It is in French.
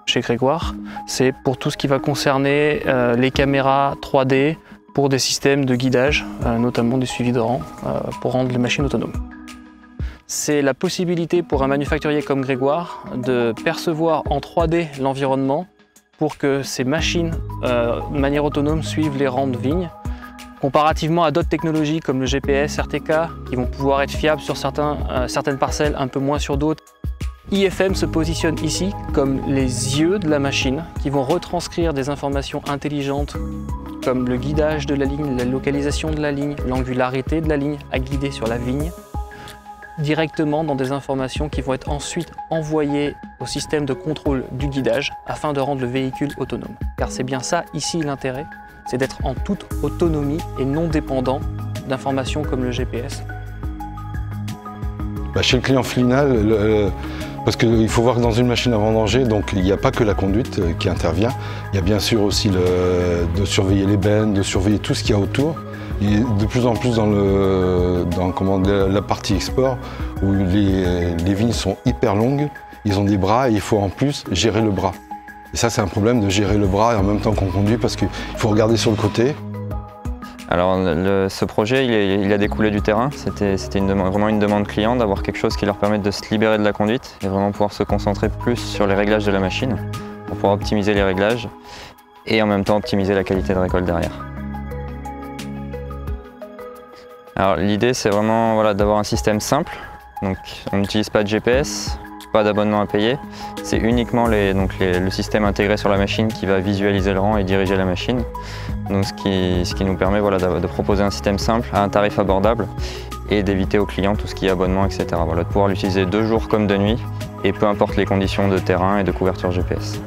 chez Grégoire, c'est pour tout ce qui va concerner les caméras 3D pour des systèmes de guidage, notamment du suivi de rang, pour rendre les machines autonomes. C'est la possibilité pour un manufacturier comme Grégoire de percevoir en 3D l'environnement pour que ces machines, de manière autonome, suivent les rangs de vignes. Comparativement à d'autres technologies comme le GPS, RTK, qui vont pouvoir être fiables sur certaines parcelles, un peu moins sur d'autres, IFM se positionne ici comme les yeux de la machine qui vont retranscrire des informations intelligentes comme le guidage de la ligne, la localisation de la ligne, l'angularité de la ligne à guider sur la vigne, directement dans des informations qui vont être ensuite envoyées au système de contrôle du guidage afin de rendre le véhicule autonome. Car c'est bien ça ici l'intérêt, c'est d'être en toute autonomie et non dépendant d'informations comme le GPS. Chez le client final, parce qu'il faut voir que dans une machine à vendanger, donc il n'y a pas que la conduite qui intervient, il y a bien sûr aussi de surveiller les bennes, de surveiller tout ce qu'il y a autour. Et de plus en plus dans la partie export, où les vignes sont hyper longues, ils ont des bras et il faut en plus gérer le bras. Et ça c'est un problème de gérer le bras en même temps qu'on conduit parce qu'il faut regarder sur le côté. Alors ce projet il a découlé du terrain, c'était vraiment une demande client d'avoir quelque chose qui leur permette de se libérer de la conduite et vraiment pouvoir se concentrer plus sur les réglages de la machine pour pouvoir optimiser les réglages et en même temps optimiser la qualité de récolte derrière. Alors l'idée c'est vraiment d'avoir un système simple, donc on n'utilise pas de GPS, pas d'abonnement à payer, c'est uniquement le système intégré sur la machine qui va visualiser le rang et diriger la machine. Donc ce qui nous permet de proposer un système simple à un tarif abordable et d'éviter aux clients tout ce qui est abonnement, etc. De pouvoir l'utiliser de jour comme de nuit et peu importe les conditions de terrain et de couverture GPS.